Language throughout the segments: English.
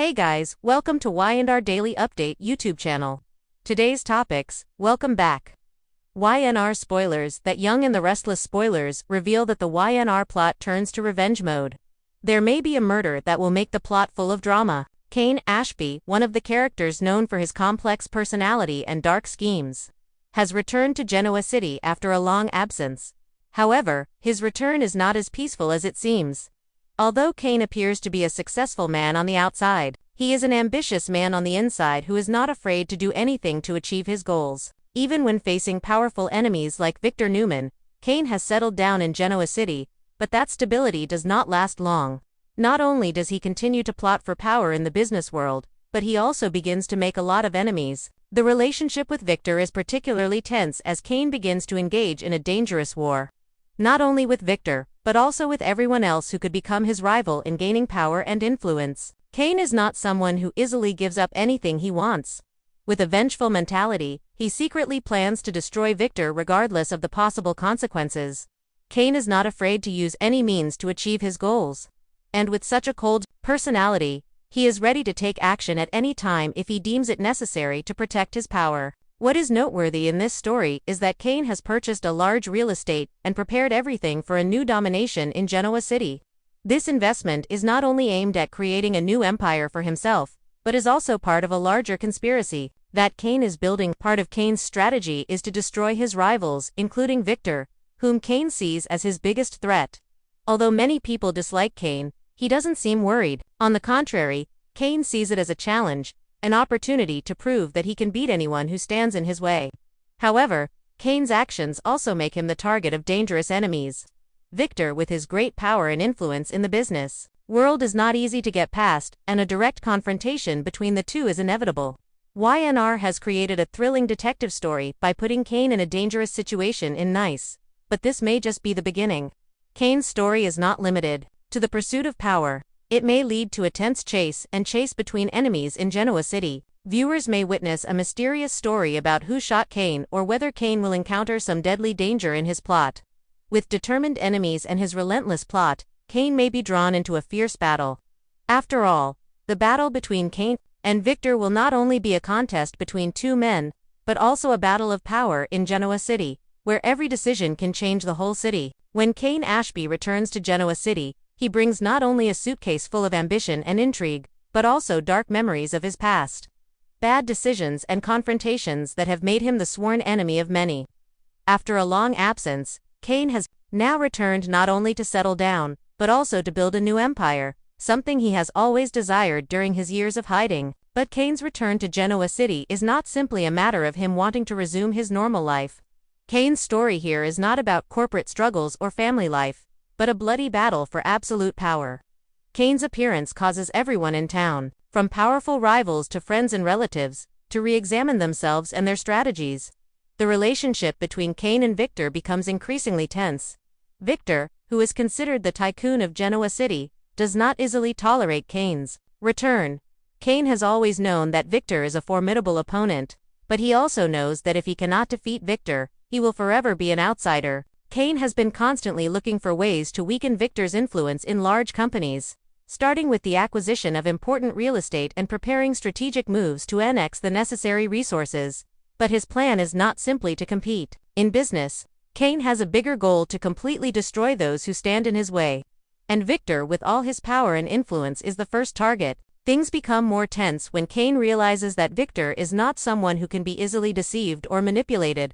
Hey guys, welcome to Y&R Daily Update YouTube channel. Today's topics, welcome back. Y&R spoilers. That Young and the Restless spoilers reveal that the Y&R plot turns to revenge mode. There may be a murder that will make the plot full of drama. Kane Ashby, one of the characters known for his complex personality and dark schemes, has returned to Genoa City after a long absence. However, his return is not as peaceful as it seems. Although Kane appears to be a successful man on the outside, he is an ambitious man on the inside who is not afraid to do anything to achieve his goals. Even when facing powerful enemies like Victor Newman, Kane has settled down in Genoa City, but that stability does not last long. Not only does he continue to plot for power in the business world, but he also begins to make a lot of enemies. The relationship with Victor is particularly tense as Kane begins to engage in a dangerous war. Not only with Victor, but also with everyone else who could become his rival in gaining power and influence. Kane is not someone who easily gives up anything he wants. With a vengeful mentality, he secretly plans to destroy Victor regardless of the possible consequences. Kane is not afraid to use any means to achieve his goals. And with such a cold personality, he is ready to take action at any time if he deems it necessary to protect his power. What is noteworthy in this story is that Kane has purchased a large real estate and prepared everything for a new domination in Genoa City. This investment is not only aimed at creating a new empire for himself, but is also part of a larger conspiracy that Kane is building. Part of Kane's strategy is to destroy his rivals, including Victor, whom Kane sees as his biggest threat. Although many people dislike Kane, he doesn't seem worried. On the contrary, Kane sees it as a challenge, an opportunity to prove that he can beat anyone who stands in his way. However, Kane's actions also make him the target of dangerous enemies. Victor, with his great power and influence in the business world, is not easy to get past, and a direct confrontation between the two is inevitable. Y&R has created a thrilling detective story by putting Kane in a dangerous situation in Nice. But this may just be the beginning. Kane's story is not limited to the pursuit of power. It may lead to a tense chase between enemies in Genoa City. Viewers may witness a mysterious story about who shot Kane or whether Kane will encounter some deadly danger in his plot. With determined enemies and his relentless plot, Kane may be drawn into a fierce battle. After all, the battle between Kane and Victor will not only be a contest between two men, but also a battle of power in Genoa City, where every decision can change the whole city. When Kane Ashby returns to Genoa City, he brings not only a suitcase full of ambition and intrigue, but also dark memories of his past. Bad decisions and confrontations that have made him the sworn enemy of many. After a long absence, Kane has now returned not only to settle down, but also to build a new empire, something he has always desired during his years of hiding. But Kane's return to Genoa City is not simply a matter of him wanting to resume his normal life. Kane's story here is not about corporate struggles or family life, but a bloody battle for absolute power. Kane's appearance causes everyone in town, from powerful rivals to friends and relatives, to re-examine themselves and their strategies. The relationship between Kane and Victor becomes increasingly tense. Victor, who is considered the tycoon of Genoa City, does not easily tolerate Kane's return. Kane has always known that Victor is a formidable opponent, but he also knows that if he cannot defeat Victor, he will forever be an outsider. Kane has been constantly looking for ways to weaken Victor's influence in large companies, starting with the acquisition of important real estate and preparing strategic moves to annex the necessary resources. But his plan is not simply to compete. In business, Kane has a bigger goal: to completely destroy those who stand in his way. And Victor, with all his power and influence, is the first target. Things become more tense when Kane realizes that Victor is not someone who can be easily deceived or manipulated.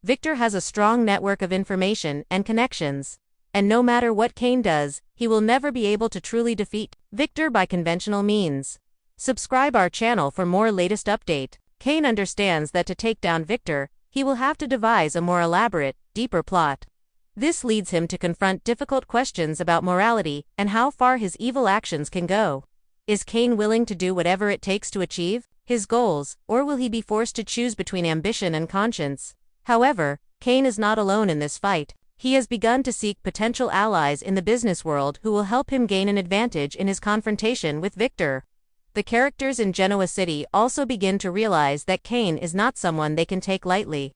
Victor has a strong network of information and connections, and no matter what Kane does, he will never be able to truly defeat Victor by conventional means. Subscribe our channel for more latest update. Kane understands that to take down Victor, he will have to devise a more elaborate, deeper plot. This leads him to confront difficult questions about morality and how far his evil actions can go. Is Kane willing to do whatever it takes to achieve his goals, or will he be forced to choose between ambition and conscience? However, Kane is not alone in this fight. He has begun to seek potential allies in the business world who will help him gain an advantage in his confrontation with Victor. The characters in Genoa City also begin to realize that Kane is not someone they can take lightly.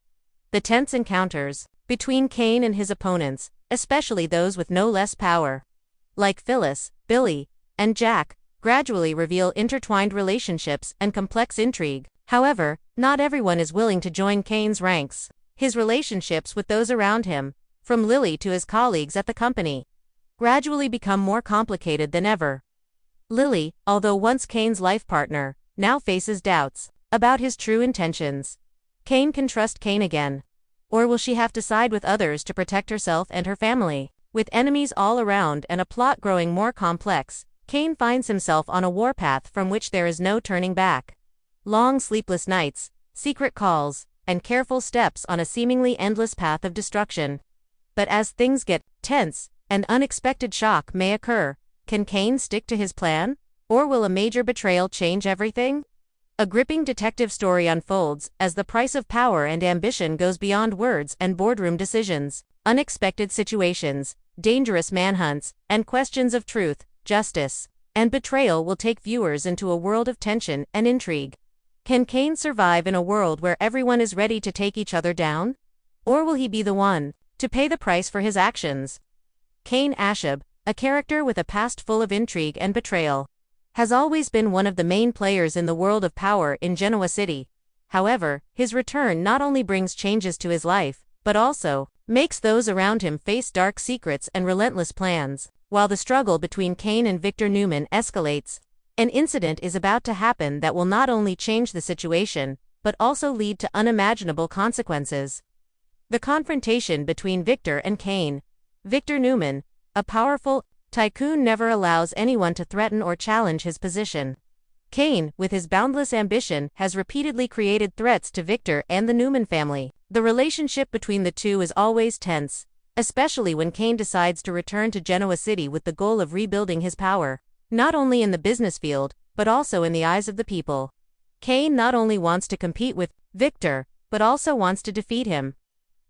The tense encounters between Kane and his opponents, especially those with no less power, like Phyllis, Billy, and Jack, gradually reveal intertwined relationships and complex intrigue. However, not everyone is willing to join Kane's ranks. His relationships with those around him, from Lily to his colleagues at the company, gradually become more complicated than ever. Lily, although once Kane's life partner, now faces doubts about his true intentions. Kane can trust Kane again. Or will she have to side with others to protect herself and her family? With enemies all around and a plot growing more complex, Kane finds himself on a warpath from which there is no turning back. Long sleepless nights, secret calls, and careful steps on a seemingly endless path of destruction. But as things get tense, an unexpected shock may occur. Can Kane stick to his plan? Or will a major betrayal change everything? A gripping detective story unfolds as the price of power and ambition goes beyond words and boardroom decisions. Unexpected situations, dangerous manhunts, and questions of truth, justice, and betrayal will take viewers into a world of tension and intrigue. Can Kane survive in a world where everyone is ready to take each other down? Or will he be the one to pay the price for his actions? Kane Ashab, a character with a past full of intrigue and betrayal, has always been one of the main players in the world of power in Genoa City. However, his return not only brings changes to his life, but also makes those around him face dark secrets and relentless plans. While the struggle between Kane and Victor Newman escalates, an incident is about to happen that will not only change the situation, but also lead to unimaginable consequences. The confrontation between Victor and Kane. Victor Newman, a powerful tycoon, never allows anyone to threaten or challenge his position. Kane, with his boundless ambition, has repeatedly created threats to Victor and the Newman family. The relationship between the two is always tense, especially when Kane decides to return to Genoa City with the goal of rebuilding his power, not only in the business field, but also in the eyes of the people. Kane not only wants to compete with Victor, but also wants to defeat him.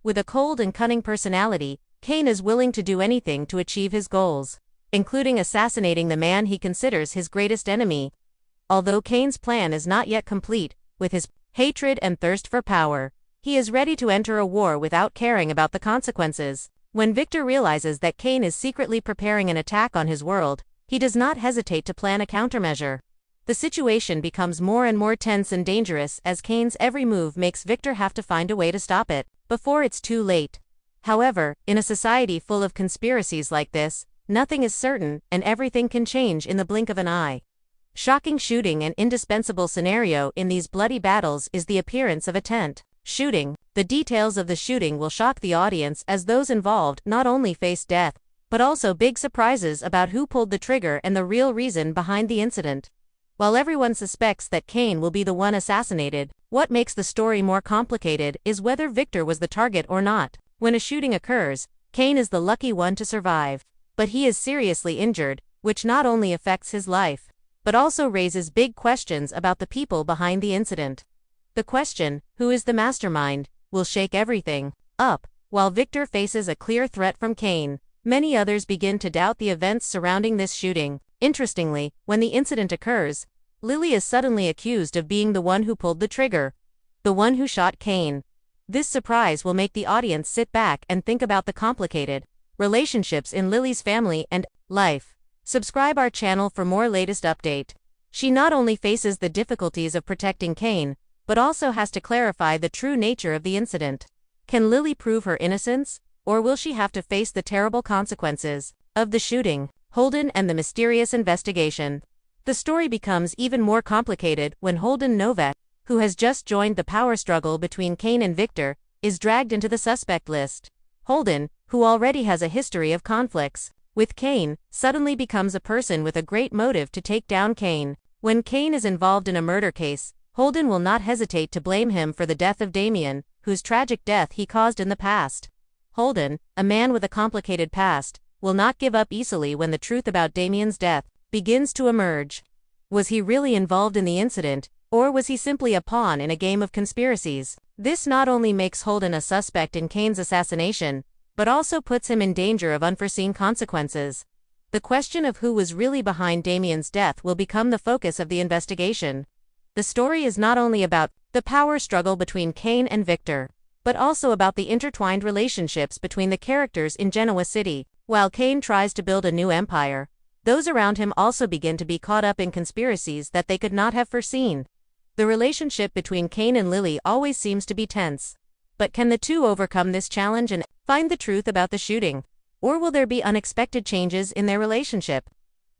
With a cold and cunning personality, Kane is willing to do anything to achieve his goals, including assassinating the man he considers his greatest enemy. Although Kane's plan is not yet complete, with his hatred and thirst for power, he is ready to enter a war without caring about the consequences. When Victor realizes that Kane is secretly preparing an attack on his world, he does not hesitate to plan a countermeasure. The situation becomes more and more tense and dangerous as Kane's every move makes Victor have to find a way to stop it before it's too late. However, in a society full of conspiracies like this, nothing is certain, and everything can change in the blink of an eye. Shocking shooting. An indispensable scenario in these bloody battles is the appearance of a tent shooting. The details of the shooting will shock the audience as those involved not only face death, but also big surprises about who pulled the trigger and the real reason behind the incident. While everyone suspects that Kane will be the one assassinated, what makes the story more complicated is whether Victor was the target or not. When a shooting occurs, Kane is the lucky one to survive, but he is seriously injured, which not only affects his life, but also raises big questions about the people behind the incident. The question, who is the mastermind, will shake everything up. While Victor faces a clear threat from Kane, many others begin to doubt the events surrounding this shooting. Interestingly, when the incident occurs, Lily is suddenly accused of being the one who pulled the trigger, the one who shot Kane. This surprise will make the audience sit back and think about the complicated relationships in Lily's family and life. Subscribe our channel for more latest update. She not only faces the difficulties of protecting Kane, but also has to clarify the true nature of the incident. Can Lily prove her innocence, or will she have to face the terrible consequences of the shooting? Holden and the mysterious investigation. The story becomes even more complicated when Holden Novak, who has just joined the power struggle between Kane and Victor, is dragged into the suspect list. Holden, who already has a history of conflicts with Kane, suddenly becomes a person with a great motive to take down Kane. When Kane is involved in a murder case, Holden will not hesitate to blame him for the death of Damien, whose tragic death he caused in the past. Holden, a man with a complicated past, will not give up easily when the truth about Damien's death begins to emerge. Was he really involved in the incident, or was he simply a pawn in a game of conspiracies? This not only makes Holden a suspect in Kane's assassination, but also puts him in danger of unforeseen consequences. The question of who was really behind Damien's death will become the focus of the investigation. The story is not only about the power struggle between Kane and Victor, but also about the intertwined relationships between the characters in Genoa City. While Kane tries to build a new empire, those around him also begin to be caught up in conspiracies that they could not have foreseen. The relationship between Cain and Lily always seems to be tense. But can the two overcome this challenge and find the truth about the shooting? Or will there be unexpected changes in their relationship?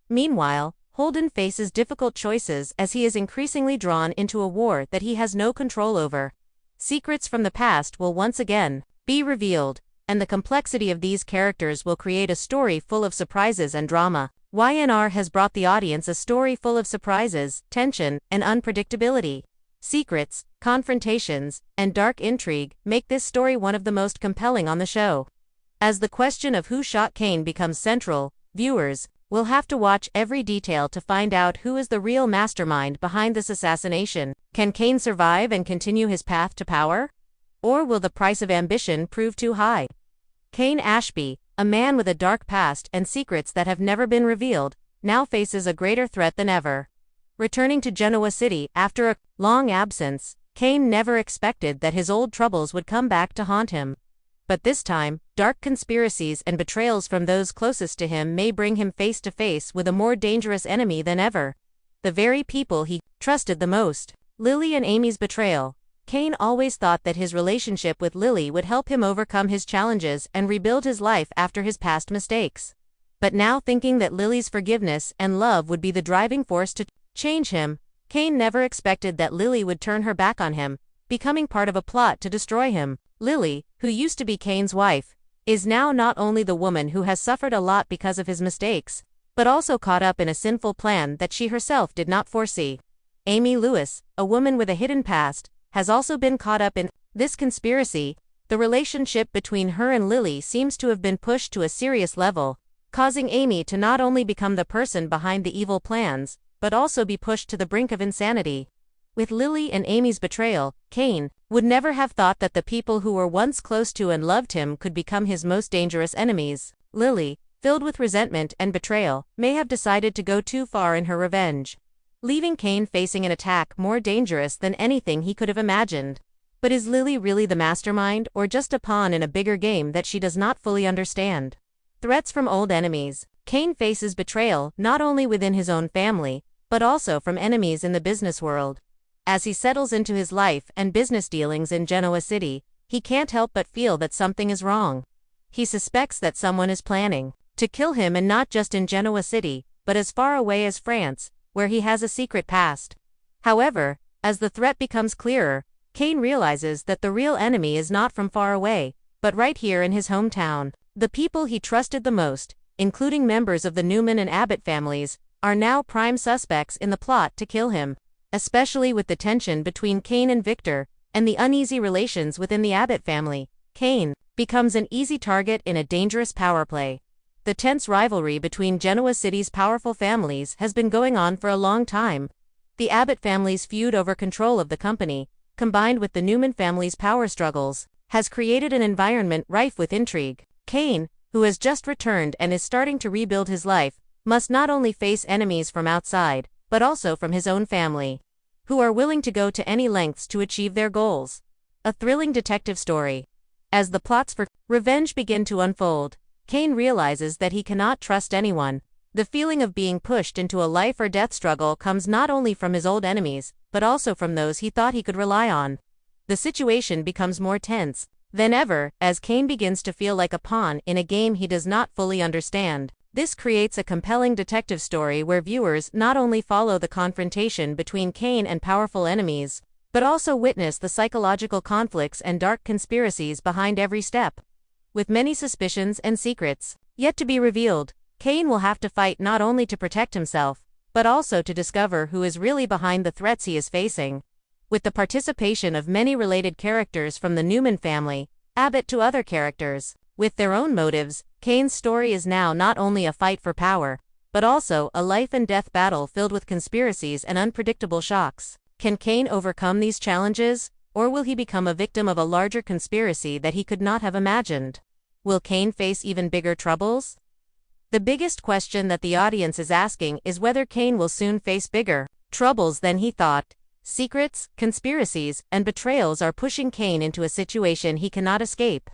Meanwhile, Holden faces difficult choices as he is increasingly drawn into a war that he has no control over. Secrets from the past will once again be revealed, and the complexity of these characters will create a story full of surprises and drama. Y&R has brought the audience a story full of surprises, tension, and unpredictability. Secrets, confrontations, and dark intrigue make this story one of the most compelling on the show. As the question of who shot Cain becomes central, viewers will have to watch every detail to find out who is the real mastermind behind this assassination. Can Cain survive and continue his path to power? Or will the price of ambition prove too high? Cain Ashby, a man with a dark past and secrets that have never been revealed, now faces a greater threat than ever. Returning to Genoa City after a long absence, Cain never expected that his old troubles would come back to haunt him. But this time, dark conspiracies and betrayals from those closest to him may bring him face to face with a more dangerous enemy than ever. The very people he trusted the most. Lily and Amy's betrayal. Cain always thought that his relationship with Lily would help him overcome his challenges and rebuild his life after his past mistakes. But now thinking that Lily's forgiveness and love would be the driving force to change him, Cain never expected that Lily would turn her back on him, becoming part of a plot to destroy him. Lily, who used to be Cain's wife, is now not only the woman who has suffered a lot because of his mistakes, but also caught up in a sinful plan that she herself did not foresee. Amy Lewis, a woman with a hidden past, has also been caught up in this conspiracy. The relationship between her and Lily seems to have been pushed to a serious level, causing Amy to not only become the person behind the evil plans, but also be pushed to the brink of insanity. With Lily and Amy's betrayal, Cain would never have thought that the people who were once close to and loved him could become his most dangerous enemies. Lily, filled with resentment and betrayal, may have decided to go too far in her revenge, leaving Cain facing an attack more dangerous than anything he could have imagined. But is Lily really the mastermind or just a pawn in a bigger game that she does not fully understand? Threats from old enemies. Cain faces betrayal not only within his own family, but also from enemies in the business world. As he settles into his life and business dealings in Genoa City, he can't help but feel that something is wrong. He suspects that someone is planning to kill him, and not just in Genoa City, but as far away as France, where he has a secret past. However, as the threat becomes clearer, Cain realizes that the real enemy is not from far away, but right here in his hometown. The people he trusted the most, including members of the Newman and Abbott families, are now prime suspects in the plot to kill him. Especially with the tension between Cain and Victor, and the uneasy relations within the Abbott family, Cain becomes an easy target in a dangerous power play. The tense rivalry between Genoa City's powerful families has been going on for a long time. The Abbott family's feud over control of the company, combined with the Newman family's power struggles, has created an environment rife with intrigue. Cain, who has just returned and is starting to rebuild his life, must not only face enemies from outside, but also from his own family, who are willing to go to any lengths to achieve their goals. A thrilling detective story. As the plots for revenge begin to unfold, Cain realizes that he cannot trust anyone. The feeling of being pushed into a life or death struggle comes not only from his old enemies, but also from those he thought he could rely on. The situation becomes more tense than ever as Cain begins to feel like a pawn in a game he does not fully understand. This creates a compelling detective story where viewers not only follow the confrontation between Cain and powerful enemies, but also witness the psychological conflicts and dark conspiracies behind every step. With many suspicions and secrets yet to be revealed, Cain will have to fight not only to protect himself, but also to discover who is really behind the threats he is facing. With the participation of many related characters from the Newman family, Abbott to other characters, with their own motives, Cain's story is now not only a fight for power, but also a life and death battle filled with conspiracies and unpredictable shocks. Can Cain overcome these challenges, or will he become a victim of a larger conspiracy that he could not have imagined? Will Cain face even bigger troubles? The biggest question that the audience is asking is whether Cain will soon face bigger troubles than he thought. Secrets, conspiracies, and betrayals are pushing Cain into a situation he cannot escape.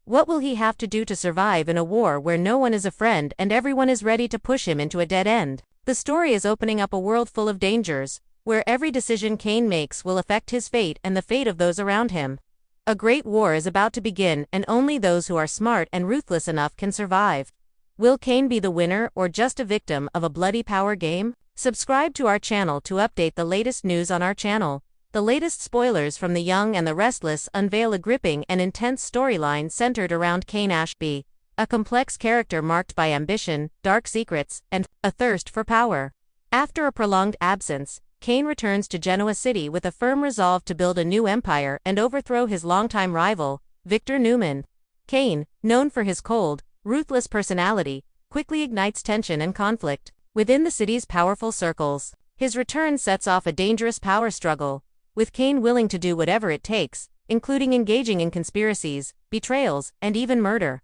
What will he have to do to survive in a war where no one is a friend and everyone is ready to push him into a dead end? The story is opening up a world full of dangers, where every decision Cain makes will affect his fate and the fate of those around him. A great war is about to begin, and only those who are smart and ruthless enough can survive. Will Cain be the winner or just a victim of a bloody power game? Subscribe to our channel to update the latest news on our channel. The latest spoilers from The Young and the Restless unveil a gripping and intense storyline centered around Cain Ashby, a complex character marked by ambition, dark secrets, and a thirst for power. After a prolonged absence, Cain returns to Genoa City with a firm resolve to build a new empire and overthrow his longtime rival, Victor Newman. Cain, known for his cold, ruthless personality, quickly ignites tension and conflict within the city's powerful circles. His return sets off a dangerous power struggle, with Cain willing to do whatever it takes, including engaging in conspiracies, betrayals, and even murder.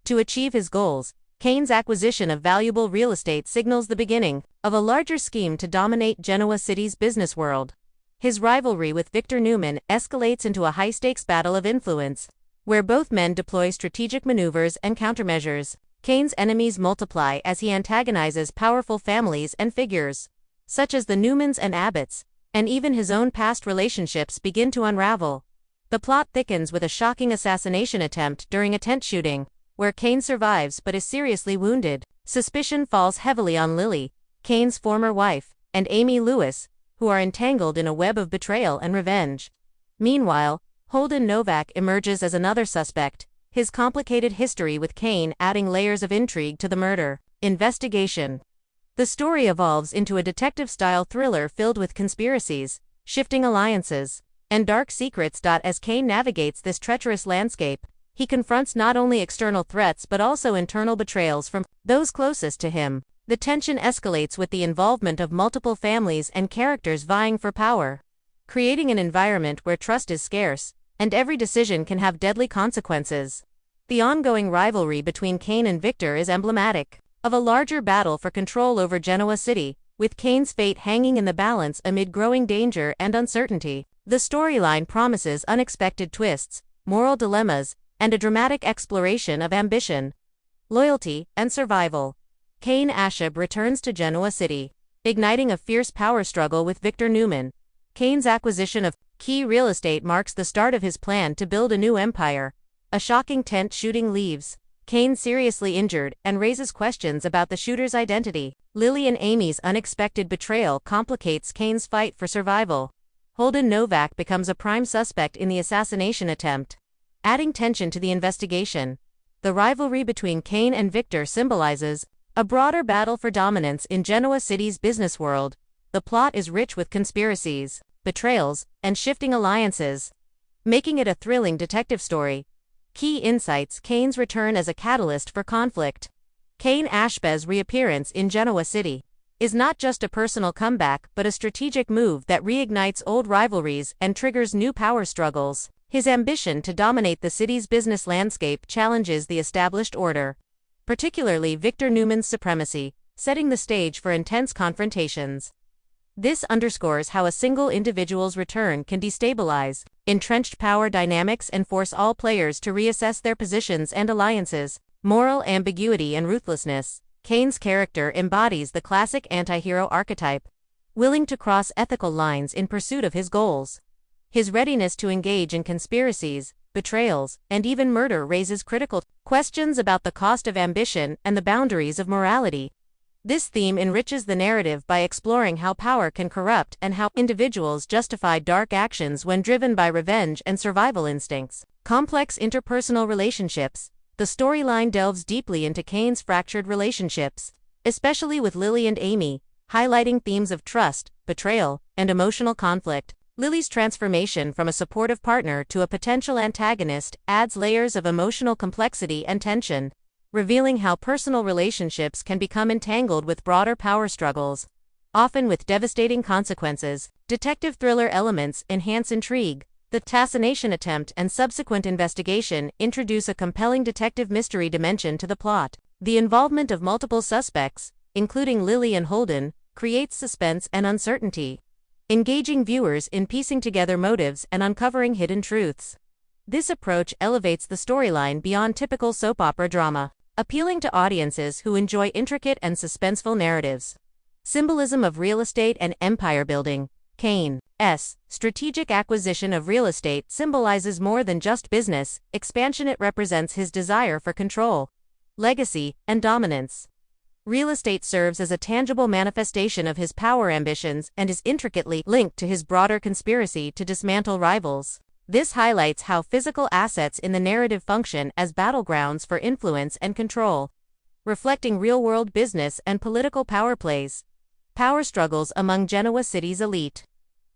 To achieve his goals, Cain's acquisition of valuable real estate signals the beginning of a larger scheme to dominate Genoa City's business world. His rivalry with Victor Newman escalates into a high-stakes battle of influence, where both men deploy strategic maneuvers and countermeasures. Cain's enemies multiply as he antagonizes powerful families and figures, such as the Newmans and Abbotts, and even his own past relationships begin to unravel. The plot thickens with a shocking assassination attempt during a tent shooting, where Cain survives but is seriously wounded. Suspicion falls heavily on Lily, Cain's former wife, and Amy Lewis, who are entangled in a web of betrayal and revenge. Meanwhile, Holden Novak emerges as another suspect, his complicated history with Cain adding layers of intrigue to the murder investigation. The story evolves into a detective-style thriller filled with conspiracies, shifting alliances, and dark secrets. As Cain navigates this treacherous landscape, he confronts not only external threats but also internal betrayals from those closest to him. The tension escalates with the involvement of multiple families and characters vying for power, creating an environment where trust is scarce, and every decision can have deadly consequences. The ongoing rivalry between Cain and Victor is emblematic of a larger battle for control over Genoa City, with Cain's fate hanging in the balance amid growing danger and uncertainty. The storyline promises unexpected twists, moral dilemmas, and a dramatic exploration of ambition, loyalty, and survival. Cain Ashby returns to Genoa City, igniting a fierce power struggle with Victor Newman. Cain's acquisition of key real estate marks the start of his plan to build a new empire. A shocking tent shooting leaves Cain seriously injured and raises questions about the shooter's identity. Lily and Amy's unexpected betrayal complicates Cain's fight for survival. Holden Novak becomes a prime suspect in the assassination attempt, adding tension to the investigation. The rivalry between Cain and Victor symbolizes a broader battle for dominance in Genoa City's business world. The plot is rich with conspiracies, betrayals, and shifting alliances, making it a thrilling detective story. Key insights: Cain's return as a catalyst for conflict. Cain Ashby's reappearance in Genoa City is not just a personal comeback but a strategic move that reignites old rivalries and triggers new power struggles. His ambition to dominate the city's business landscape challenges the established order, particularly Victor Newman's supremacy, setting the stage for intense confrontations. This underscores how a single individual's return can destabilize entrenched power dynamics and force all players to reassess their positions and alliances. Moral ambiguity and ruthlessness. Cain's character embodies the classic anti-hero archetype, willing to cross ethical lines in pursuit of his goals. His readiness to engage in conspiracies, betrayals, and even murder raises critical questions about the cost of ambition and the boundaries of morality. This theme enriches the narrative by exploring how power can corrupt and how individuals justify dark actions when driven by revenge and survival instincts. Complex interpersonal relationships. The storyline delves deeply into Cain's fractured relationships, especially with Lily and Amy, highlighting themes of trust, betrayal, and emotional conflict. Lily's transformation from a supportive partner to a potential antagonist adds layers of emotional complexity and tension, revealing how personal relationships can become entangled with broader power struggles, often with devastating consequences. Detective thriller elements enhance intrigue. The assassination attempt and subsequent investigation introduce a compelling detective mystery dimension to the plot. The involvement of multiple suspects, including Lily and Holden, creates suspense and uncertainty, engaging viewers in piecing together motives and uncovering hidden truths. This approach elevates the storyline beyond typical soap opera drama, appealing to audiences who enjoy intricate and suspenseful narratives. Symbolism of real estate and empire building. Kane's strategic acquisition of real estate symbolizes more than just business expansion. It represents his desire for control, legacy, and dominance. Real estate serves as a tangible manifestation of his power ambitions and is intricately linked to his broader conspiracy to dismantle rivals. This highlights how physical assets in the narrative function as battlegrounds for influence and control, reflecting real-world business and political power plays. Power struggles among Genoa City's elite.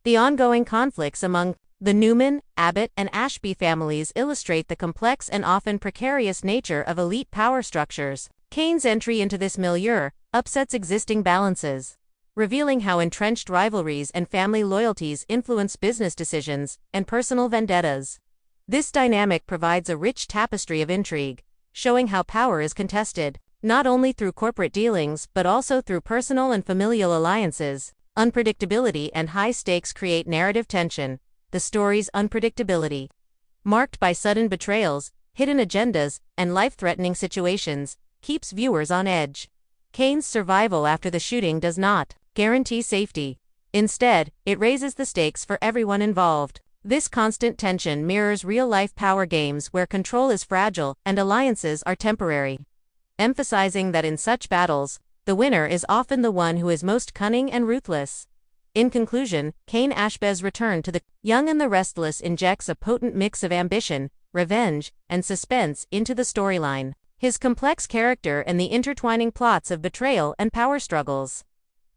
The ongoing conflicts among the Newman, Abbott, and Ashby families illustrate the complex and often precarious nature of elite power structures. Kane's entry into this milieu upsets existing balances, revealing how entrenched rivalries and family loyalties influence business decisions and personal vendettas. This dynamic provides a rich tapestry of intrigue, showing how power is contested, not only through corporate dealings but also through personal and familial alliances. Unpredictability and high stakes create narrative tension. The story's unpredictability, marked by sudden betrayals, hidden agendas, and life-threatening situations, keeps viewers on edge. Kane's survival after the shooting does not guarantee safety. Instead, it raises the stakes for everyone involved. This constant tension mirrors real-life power games where control is fragile and alliances are temporary, emphasizing that in such battles, the winner is often the one who is most cunning and ruthless. In conclusion, Kane Ashby's return to The Young and the Restless injects a potent mix of ambition, revenge, and suspense into the storyline. His complex character and the intertwining plots of betrayal and power struggles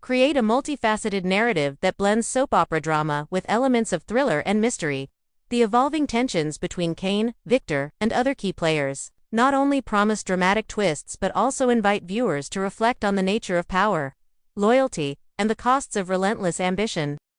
create a multifaceted narrative that blends soap opera drama with elements of thriller and mystery. The evolving tensions between Kane, Victor, and other key players not only promise dramatic twists but also invite viewers to reflect on the nature of power, loyalty, and the costs of relentless ambition.